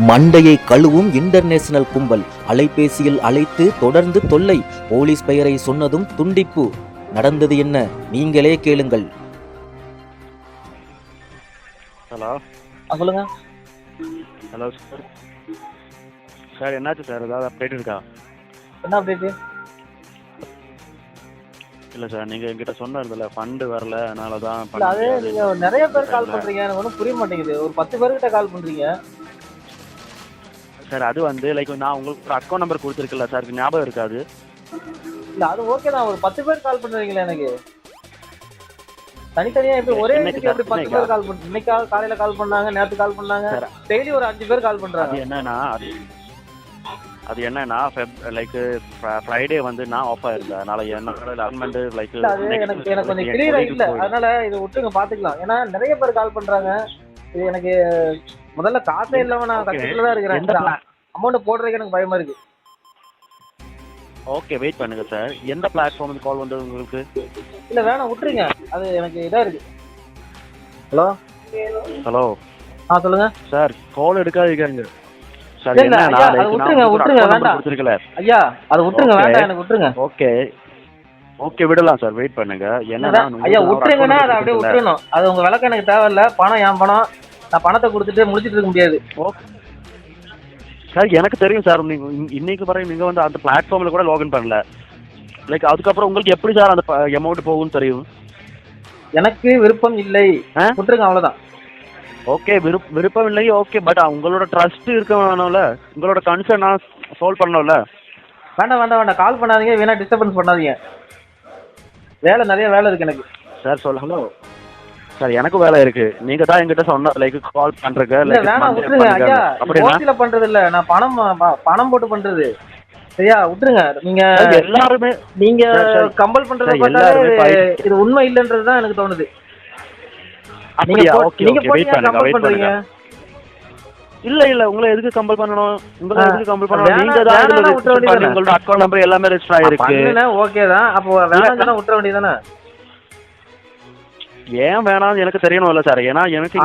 மண்டையை கழுவும் இன்டர்நேஷனல் கும்பல் அலைபேசியில் அழைத்து தொடர்ந்து தொல்லை. போலீஸ் பெயரை சொன்னதும் துண்டிப்பு. நடந்தது என்ன? நீங்களே கேளுங்கள். ஹலோ சொல்லுங்க. Hello sir. சார் என்னாச்சு சார், ஏதாவது அப்டேட் இருக்கா? என்ன அப்டேட்டு? இல்லை சார், நீங்கள் என்கிட்ட சொன்னதில்ல ஃபண்டு வரல, அதனால தான் இல்லை, அது நீங்கள் நிறைய பேர் கால் பண்ணுறீங்க, எனக்கு ஒன்றும் புரிய மாட்டேங்குது. ஒரு 10 பேர்கிட்ட கால் பண்ணுறீங்க சார். அது வந்து லைக் நான் உங்களுக்கு ஒரு அக்கௌண்ட் நம்பர் கொடுத்துருக்கல சார், ஞாபகம் இருக்காது? இல்லை, அது ஓகே தான். ஒரு 10 பேர் கால் பண்ணுறீங்களா? எனக்கு தனித்தனியாக எப்படி ஒரே வீட்டுக்கு எப்படி 10 பேர் கால் பண்ணுறீங்க? இன்னைக்கு காலையில் கால் பண்ணாங்க, நேற்று கால் பண்ணாங்க, டெய்லி ஒரு 5 பேர் கால் பண்ணுறாங்க. அது என்னன்னா லைக் ஃப்ரைடே வந்து நான் ஆஃப் ஆயிருந்தேன், அதனால என்னோட அமெண்ட் லைக் எனக்கு கொஞ்சம் கிளியரா இல்லை, அதனால இதை விட்டுங்க, பார்த்துக்கலாம். ஏன்னா நிறைய பேர் கால் பண்ணுறாங்க. இது எனக்கு முதல்ல காசே இல்லாமல் நான் கஷ்டத்தில் தான் இருக்கிறேன். அமௌண்ட் போடுறதுக்கு எனக்கு பயமா இருக்கு. ஓகே, வெயிட் பண்ணுங்க சார். எந்த பிளாட்ஃபார்ம் கால் வந்தது உங்களுக்கு? இல்லை, வேணாம், விட்டுருங்க. அது எனக்கு இதாக இருக்கு. ஹலோ ஹலோ சொல்லுங்க சார். கால் எடுக்காதீங்க சார். விட்டுருங்க, வேண்டாம் ஐயா, அதை விட்டுருங்க, வேண்டாம், எனக்கு விட்டுருங்க. ஓகே ஓகே, விடலாம் சார். வெயிட் பண்ணுங்க. என்னன்னா ஐயா விட்டுருங்கன்னா அதை அப்படியே விட்டுறணும். அது உங்க விளக்கம் எனக்கு தேவையில்ல. பணம் என் பணம், நான் பணத்தை கொடுத்துட்டு முடிச்சிட்டு இருக்க முடியாது. ஓகே சார், எனக்கு தெரியும் சார். நீங்க இன்னைக்கு வரையும் நீங்க வந்து அந்த பிளாட்ஃபார்ம்ல கூட லாகின் பண்ணல. லைக் அதுக்கப்புறம் உங்களுக்கு எப்படி சார் அந்த அமௌண்ட் போகும்னு தெரியும்? எனக்கு விருப்பம் இல்லை, விட்டுருங்க, அவ்வளவுதான். ஓகே, விருப்பம் இல்லையே. ஓகே, பட் உங்களோட ட்ரஸ்ட் இருக்க வேணும்ல, உங்களோட கன்சர்ன் நான் சால்வ் பண்ணணும்ல. வேண்டாம் வேண்டாம் வேண்டாம், கால் பண்ணாதீங்க, வேணா டிஸ்டர்பன்ஸ் பண்ணாதீங்க. நிறைய வேலை இருக்கு எனக்கு. சார் சொல்ல. ஹலோ சார், எனக்கு வேலை இருக்கு. நீங்க தான் என்கிட்ட சொன்ன லைக் கால் பண்றதுக்கு. வேணாம், விட்டுருங்க ஐயா. ஓசில பண்றது இல்ல, நான் பணம் போட்டு பண்றது. சரியா, விட்டுருங்க. நீங்க எல்லாருமே நீங்க கம்பல் பண்றத பார்த்தா இது உண்மை இல்லைன்றதுதான் எனக்கு தோணுது. நீங்க கம்பல் பண்றீங்க. இல்ல, உங்களை எதுக்கு கம்பல் பண்ணணும்? உங்களை எதுக்கு கம்பல் பண்ணணும்? நீங்க தான் உங்களோட அக்கவுண்ட் நம்பர் எல்லாமே ரெஜிஸ்டர் ஆயிருக்கு. ஓகே தான், அப்போ வேணாம் விட்டுற வேண்டியதானே? ஏன் வேணாம்னு எனக்கு தெரியணும்ல சார். ஏன்னா எனக்கு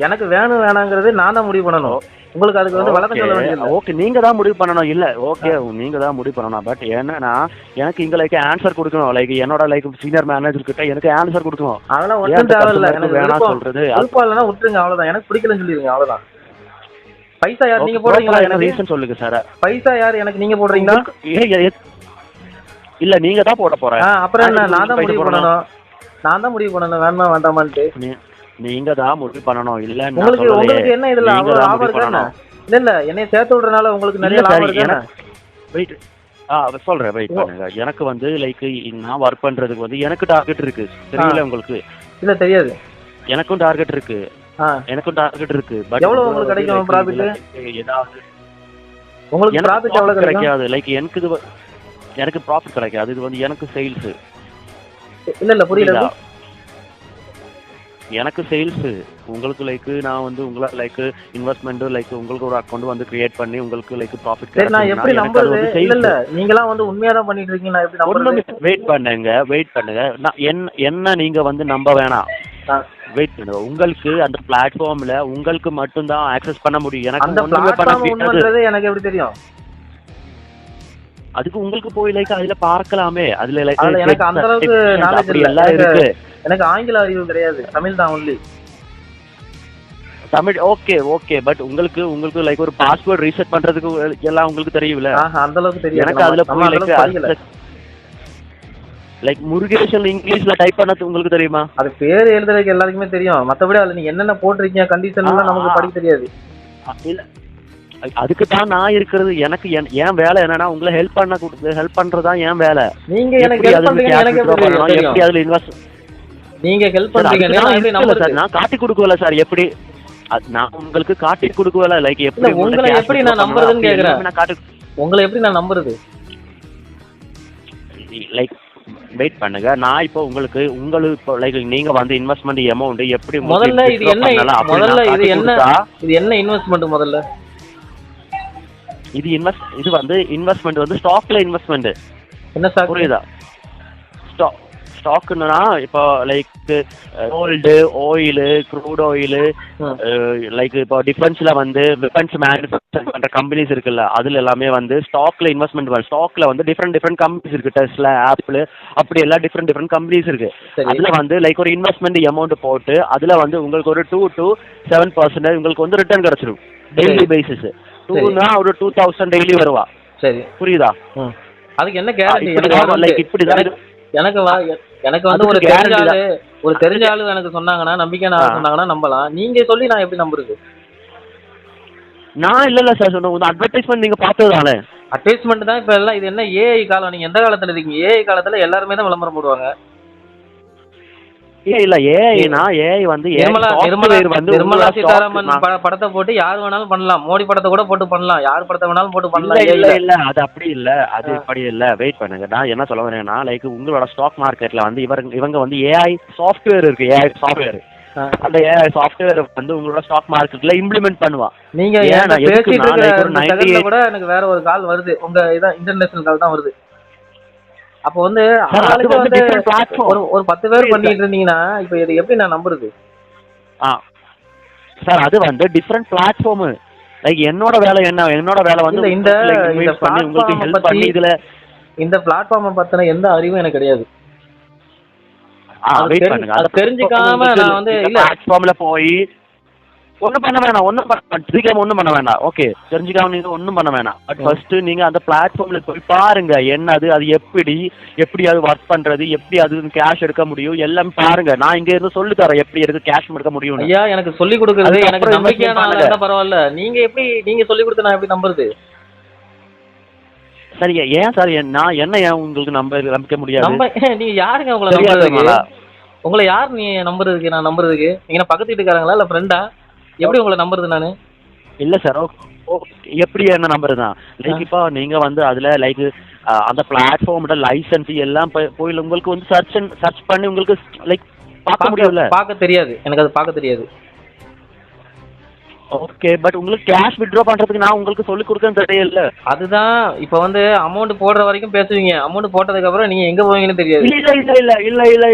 எனக்கு வேணும் வேணாங்கிறது நான் தான் முடிவு பண்ணணும். உங்களுக்கு அதுக்கு வந்து வழக்கம் சொல்ல வேண்டியது. ஓகே, நீங்க தான் முடிவு பண்ணணும். இல்ல, ஓகே, நீங்க தான் முடிவு பண்ணணும். பட் என்னன்னா எனக்கு இங்க லைக் ஆன்சர் கொடுக்கணும். லைக் என்னோட லைக் சீனியர் மேனேஜர் கிட்ட எனக்கு ஆன்சர் கொடுக்கணும். அதெல்லாம் ஒன்றும் தேவையில்லை. எனக்கு வேணாம் சொல்றது விருப்பம் இல்லைன்னா விட்டுருங்க, அவ்வளவுதான். எனக்கு பிடிக்கலன்னு சொல்லிருங்க, அவ்வளவுதான். பைசா யார் நீங்க போடுறீங்களா? எனக்கு ரீசன் சொல்லுங்க சார். பைசா யார் எனக்கு நீங்க போடுறீங்களா? இல்ல, நீங்க தான் போட போறேன். அப்புறம் என்ன? நான் தான் முடிவு பண்ணணும். வேணுமா வேண்டாமான்ட்டு நீங்க தான் முடிவு பண்ணணும். இல்ல, உங்களுக்கு என்ன இதுல லாபம் இருக்கா? இல்ல, என்னைய சேர்த்து விடுறதுனால உங்களுக்கு நிறைய லாபம் இருக்கு. வெயிட் சொல்றேன், வெயிட் பண்ணுங்க. எனக்கு வந்து லைக் நான் ஒர்க் பண்றதுக்கு வந்து எனக்கு டார்கெட் இருக்கு, தெரியல உங்களுக்கு? இல்ல, தெரியாது. எனக்கும் டார்கெட் இருக்கு. பட் எவ்வளவு உங்களுக்கு கிடைக்கும் ப்ராஃபிட்? ஏதாவது உங்களுக்கு ப்ராஃபிட் எவ்வளவு கிடைக்காது. லைக் எனக்கு ப்ராஃபிட் கிடைக்காது. இது வந்து எனக்கு சேல்ஸ். இல்ல புரியல. எனக்கு சேல்ஸ். உங்களுக்கு லைக் நான் வந்து உங்களை லைக் இன்வெஸ்ட்மெண்ட் லைக் உங்களுக்கு ஒரு அக்கவுண்ட் வந்து கிரியேட் பண்ணி உங்களுக்கு லைக் ப்ராஃபிட் கிடைக்கும். நான் எப்படி நம்புறது? இல்ல, நீங்களா வந்து உண்மையா தான் பண்ணிட்டு இருக்கீங்க. நான் எப்படி நம்புறது? வெயிட் பண்ணுங்க. நான் என்ன நீங்க வந்து நம்ப வேணாம். வெயிட் பண்ணுங்க. உங்களுக்கு அந்த பிளாட்ஃபார்ம்ல உங்களுக்கு மட்டும் தான் ஆக்சஸ் பண்ண முடியும். எனக்கு அந்த பிளாட்ஃபார்ம் உண்மைன்றது எனக்கு எப்படி தெரியும்? அதுக்கு உங்களுக்கு போய் லைக் அதுல பார்க்கலாமே. அதுல லைக் எனக்கு அந்த அளவுக்கு நாலேஜ் இல்ல. இருக்கு. எனக்கு ஆங்கில அறிவு கிடையாது, தமிழ் தான் ஒன்லி. தமிழ் ஓகே. பட் உங்களுக்கு லைக் ஒரு பாஸ்வேர்ட் ரீசெட் பண்றதுக்கு எல்லாம் உங்களுக்கு தெரியும்ல? அந்த அளவுக்கு தெரியும். எனக்கு அதுல போய் லைக் முருகேஷன் இங்கிலீஷ்ல டைப் பண்ணது உங்களுக்கு தெரியுமா? அது பேர் எழுதுறதுக்கு எல்லாருக்குமே தெரியும். மத்தபடி அதுல நீங்க என்னென்ன போட்டிருக்கீங்க கண்டிஷன் எல்லாம் நமக்கு படிக்க தெரியாது. இல்ல, அதுக்கு தான் நான் இருக்கிறது. எனக்கு ஏன் வேலை என்னன்னா உங்களை ஹெல்ப் பண்றதா ஏன் வேலை. நீங்க எனக்கு ஹெல்ப் பண்றீங்க, எனக்கு எப்படி அதுல இன்வெஸ்ட் நீங்க ஹெல்ப் பண்றீங்க? நான் காட்டி கொடுக்கல சார். எப்படி நான் உங்களுக்கு காட்டி கொடுக்கல? லைக் எப்படி உங்களை எப்படி நான் நம்புறதுன்னு கேக்குறேன். உங்களை எப்படி நான் நம்புறது? லைக் வெயிட் பண்ணுங்க. நான் இப்போ உங்களுக்கு லைக் நீங்க வந்து இன்வெஸ்ட்மெண்ட் அமௌண்ட் எப்படி முதல்ல இது என்ன இன்வெஸ்ட்மெண்ட்? முதல்ல இது வந்து இன்வெஸ்ட்மெண்ட் வந்து ஸ்டாக்ல இன்வெஸ்ட்மெண்ட். என்ன ஸ்டாக்? புரியுதா? ஸ்டாக்னா இப்போ like gold, oil, crude oil, like இப்போ டிஃபென்ஸ்ல வந்து வெப்பன்ஸ் மேனுஃபேக்சர் பண்ற கம்பெனிஸ் இருக்குல்ல, அதுல எல்லாமே வந்து ஸ்டாக்ல இன்வெஸ்ட்மெண்ட் வரும். ஸ்டாக்ல வந்து டிஃப்ரெண்ட் கம்பெனிஸ் இருக்கு, டெஸ்லா, ஆப்பிள், அப்படி எல்லாம் டிஃப்ரெண்ட் கம்பெனிஸ் இருக்கு. அதுல வந்து லைக் ஒரு இன்வெஸ்ட்மெண்ட் அமௌண்ட் போட்டு அதுல வந்து உங்களுக்கு ஒரு 2 to 7% உங்களுக்கு வந்து ரிட்டர்ன் கிடைச்சிடும் டெய்லி பேசிஸ். 2னா ஒரு 2000 டெய்லி வருவா. சரி, புரியுதா? அதுக்கு என்ன கேரண்டி? லைக் இப்படிதான் எனக்கு வந்து ஒரு தெரிஞ்ச ஆளு எனக்கு சொன்னாங்கன்னா, நம்பிக்கையான ஆளு சொன்னாங்கன்னா நம்பலாம். நீங்க சொல்லி நான் எப்படி நம்புறது? நான் இல்ல சார் சொன்ன அட்வர்டைஸ்மெண்ட் நீங்க பார்த்ததுதானே? அட்வர்டைஸ்மெண்ட் தான் இப்ப எல்லாம். இது என்ன ஏஐ காலம்? நீங்க எந்த காலத்துல இருக்கீங்க? ஏஐ காலத்துல எல்லாருமே தான் விளம்பரம் போடுவாங்க. இல்ல ஏஐனா ஏஐ வந்து நிர்மலா சீதாராமன் படத்தை போட்டு யார் வேணாலும் பண்ணலாம். மோடி படத்தை கூட போட்டு பண்ணலாம். யார் படத்தை வேணாலும் போட்டு பண்ணலாம். இல்ல அது அப்படி இல்ல, அது இப்படி இல்ல. வெயிட் பண்ணுங்க, நான் என்ன சொல்ல வரேன்னா லைக் உங்களோட ஸ்டாக் மார்க்கெட்ல வந்து இவங்க வந்து ஏஐ சாஃப்ட்வேர் இருக்கு. ஏஐ சாஃப்ட்வேர், அந்த ஏஐ சாஃப்ட்வேர் வந்து உங்களோட ஸ்டாக் மார்க்கெட்ல இம்ப்ளிமெண்ட் பண்ணுவா. நீங்க கூட எனக்கு வேற ஒரு கால் வருது, உங்க இதான் இன்டர்நேஷனல் கால் தான் வருது. அப்போ வந்து ஒரு 10 பேர் பண்ணிட்டு இருந்தீங்கன்னா இப்ப இது எப்படி நான் நம்புறது? சார் அது வந்து டிஃபரெண்ட் பிளாட்ஃபார்ம். லைக் என்னோட வேலை வந்து இந்த பிளாட்ஃபார்மை பத்தின எந்த அறிவும் எனக்கு கிடையாது. தெரிஞ்சுக்காம நான் வந்து இல்ல பிளாட்ஃபார்ம்ல போய் ஒன்றும் பண்ண வேணாம். ஓகே, தெரிஞ்சுக்காம நீங்க ஒன்றும் பண்ண வேணாம். பட் ஃபர்ஸ்ட் நீங்க அந்த பிளாட்ஃபார்ம்ல போய் பாருங்க, என்னது, அது எப்படி அது ஒர்க் பண்றது, எப்படி அது கேஷ் எடுக்க முடியும், எல்லாம் பாருங்க. நான் இங்க இருந்து சொல்லி தரேன் எப்படி எடுக்க கேஷ் எடுக்க முடியும். ஐயா, எனக்கு சொல்லி கொடுக்கறது எனக்கு நம்பிக்கையான பரவாயில்ல. நீங்க சொல்லி கொடுத்து நான் எப்படி நம்புறது? சரிங்க, ஏன் சார் நான் ஏன் உங்களுக்கு நம்பிக்க முடியாது? நீங்க யாருங்க உங்களை நம்புறதுக்கு? உங்களை யார் நீ நம்புறதுக்கு? நான் நம்புறதுக்கு நீங்க பக்கத்து வீட்டுக்காரங்களா இல்ல ஃப்ரெண்டா? எப்படி உங்களை நம்புறது நானு? இல்ல சார், எப்படி என்ன நம்புறது தான் லைக் இப்போ நீங்க வந்து அதுல லைக் அந்த பிளாட்ஃபார்மோட லைசன்ஸ் எல்லாம் போய் உங்களுக்கு வந்து சர்ச் பண்ணி உங்களுக்கு லைக் பார்க்க முடியல. பார்க்க தெரியாது, எனக்கு அது பார்க்க தெரியாது. ஓகே, பட் உங்களுக்கு கேஷ் வித்ட்ரா பண்றதுக்கு நான் உங்களுக்கு சொல்லி கொடுக்கறது தெரியல. அதுதான் இப்ப வந்து அமௌண்ட் போடுற வரைக்கும் பேசுவீங்க. அமௌண்ட் போட்டதுக்கு அப்புறம் நீங்க எங்க போவீங்கன்னு தெரியாது. இல்ல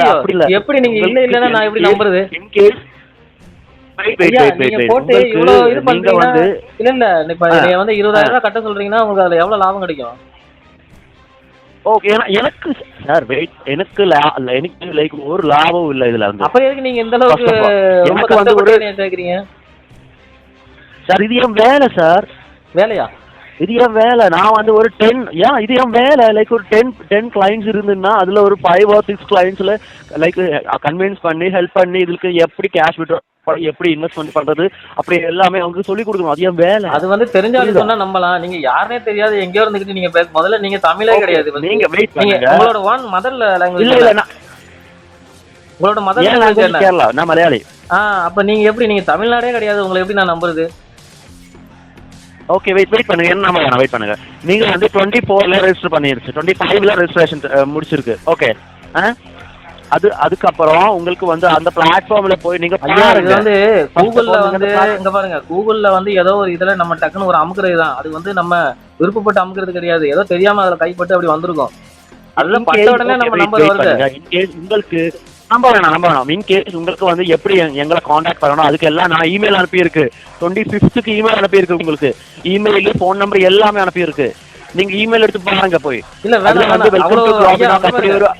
அப்படி இல்ல. எப்படி நீங்க இல்லன்னா நான் எப்படி நம்புறது? போட்டு இவ்வளவு இது பண்றீங்க. இல்ல இப்ப நீங்க வந்து 20,000 ரூபாய் கட்ட சொல்றீங்கன்னா உங்களுக்கு அதுல எவ்வளவு லாபம் கிடைக்கும்? ஓகே, எனக்கு சார் எனக்கு லைக் ஒரு லாபம் இல்ல இதுல வந்து. அப்ப எதுக்கு நீங்க இந்த அளவுக்கு எனக்கு வந்து ஒரு கேக்குறீங்க சார்? இது என் வேலை சார். வேலையா? இது என் வேலை. நான் வந்து ஒரு 10 இது என் வேலை. லைக் ஒரு 10 கிளைண்ட்ஸ் இருந்துன்னா அதுல ஒரு 5 or 6 கிளைண்ட்ஸ்ல லைக் கன்வின்ஸ் பண்ணி ஹெல்ப் பண்ணி இதுக்கு எப்படி கேஷ் விட்ரா, எப்படி இன்வெஸ்ட்மெண்ட் பண்றது, அப்படி எல்லாமே அவங்க சொல்லி கொடுக்கணும். அது என் வேலை. அது வந்து தெரிஞ்சாலும் சொன்னா நம்பலாம். நீங்க யாருனே தெரியாது, எங்கேயோ இருந்துகிட்டு நீங்க முதல்ல நீங்க தமிழே கிடையாது. நீங்க வெயிட் பண்ணுங்க. உங்களோட மதர் லாங்குவேஜ் இல்ல உங்களோட மதர் லாங்குவேஜ் கேரளா, நான் மலையாளி. அப்ப நீங்க எப்படி, நீங்க தமிழ்நாடே கிடையாது, உங்களை எப்படி நான் நம்புறது? ஓகே, வெயிட் பண்ணுங்க. என்ன வேணாம், வெயிட் பண்ணுங்க. நீங்க வந்து 24ல ரெஜிஸ்டர் பண்ணிருச்சு, 25ல ரெஜிஸ்ட்ரேஷன் முடிச்சிருக்கு. ஓகே, அதுக்கப்புறம் உங்களுக்கு வந்து அந்த பிளாட்ஃபார்ம்ல போய் நீங்க இது வந்து கூகுள்ல வந்து இங்க பாருங்க, கூகுள்ல வந்து ஏதோ ஒரு இதுல நம்ம டக்குன்னு ஒரு அமுக்குறது தான். அது வந்து நம்ம விருப்பப்பட்டு அமுக்குறது கிடையாது. ஏதோ தெரியாம அதுல கைப்பட்டு அப்படி வந்திருக்கும். அதுல பட்ட உடனே நம்ம நம்பர் வருது. உங்களுக்கு நம்ப வேணாம். இன்கேஸ் உங்களுக்கு வந்து எப்படி எங்களை காண்டாக்ட் பண்ணணும், அதுக்கு எல்லாம் நான் இமெயில் அனுப்பியிருக்கு. 25க்கு இமெயில் அனுப்பியிருக்கு. உங்களுக்கு இமெயில், ஃபோன் நம்பர் எல்லாமே அனுப்பியிருக்கு. நீங்க இமெயில் எடுத்து பாருங்க போய். இல்ல வேணாம்,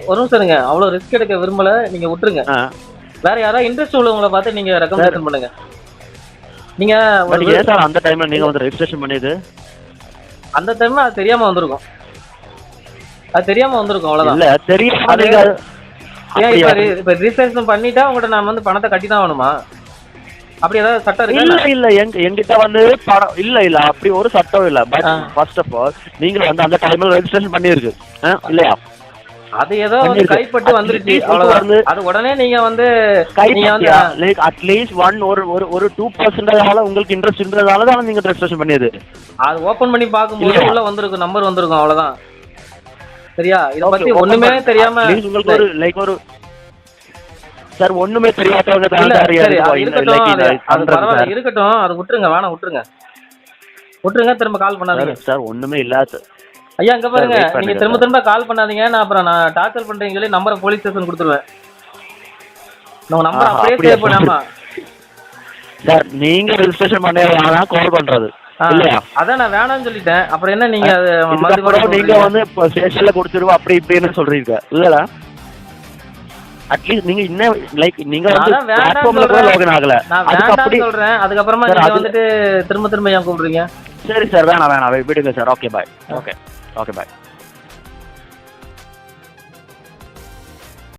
ஒரு நிமிஷம், அவ்வளவு ரிஸ்க் எடுக்க விரும்பல, நீங்க விட்டுருங்க. வேற யாராவது இன்ட்ரெஸ்ட் உள்ளவங்களை பார்த்து நீங்க ரெக்கமெண்டேஷன் பண்ணுங்க. நீங்க சார் அந்த டைம்ல நீங்க வந்து ரெஜிஸ்ட்ரேஷன் பண்ணிது, அந்த டைம்ல அது தெரியாம வந்திருக்கும். அவ்வளவுதான். இல்ல தெரியும். இப்ப ரிஜிஸ்ட்ரேஷன் பண்ணிட்டா உங்கள்ட்ட நான் வந்து பணத்தை கட்டி தான் வேணுமா? அப்படி ஏதாவது சட்டம் இருக்கு? இல்ல என்கிட்ட வந்து பணம் இல்ல அப்படி ஒரு சட்டம் இல்ல. பட் ஃபர்ஸ்ட் ஆஃப் ஆல் நீங்க வந்து அந்த டைம்ல ரெஜிஸ்ட்ரேஷன் பண்ணிருக்கு இல்லையா? அது ஏதோ கைப்பட்டு வந்துருச்சு, அது உடனே நீங்க வந்து லைக் அட்லீஸ்ட் ஒரு 2% உங்களுக்கு இன்ட்ரெஸ்ட் இருந்ததால தான் நீங்க ரெஜிஸ்ட்ரேஷன் பண்ணியது. அது ஓபன் பண்ணி பாக்கும்போது உள்ள வந்திருக்கும், நம்பர் வந்திருக்கும், அவ்வளவுதான். சரியா? இத பத்தி ஒண்ணுமே தெரியாம உங்களுக்கு ஒரு லைக் ஒரு சார் ஒண்ணுமே தெரியாதவங்க தான் இருக்கட்டும். அது விட்டுருங்க, வேணாம், விட்டுருங்க. திரும்ப கால் பண்ணாதீங்க சார். ஒண்ணுமே இல்லாத ஐயா இங்க பாருங்க, wait நீங்க பண்ணுங்க திரும்ப திரும்ப கால் பண்ணாதீங்க. நான் அப்புறம் நான் டார்ச்சர் பண்றேன்னு சொல்லி நம்பரை போலீஸ் ஸ்டேஷன் கொடுத்துருவேன். உங்க நம்பர் அப்படியே அப்படியா சேவ் பண்ணாமா? சார் நீங்க ரெஜிஸ்ட்ரேஷன் பண்ண கால் பண்றது இல்லையா? அதான் நான் வேணாம்னு சொல்லிட்டேன். அப்புறம் என்ன நீங்க அது இதுக்கப்புறம் நீங்க வந்து இப்போ ஸ்டேஷன்ல கொடுத்துருவோம் அப்படி இப்படின்னு சொல்றீங்க இல்லடா? அட்லீஸ்ட் நீங்க இன்னும் லைக் நீங்க வந்து அதான் வேண்டாம்னு பிளாட்ஃபார்ம்ல கூட லாகின் ஆகல. நான் அதுக்கு அப்படி வேண்டாம்னு சொல்றேன். அதுக்கப்புறமா சார், நீங்க அது- வந்துட்டு திரும்ப திரும்ப ஏன் கூப்பிடுறீங்க? சரி சார் வேணாம் விடுங்க sir. Okay bye. Okay bye.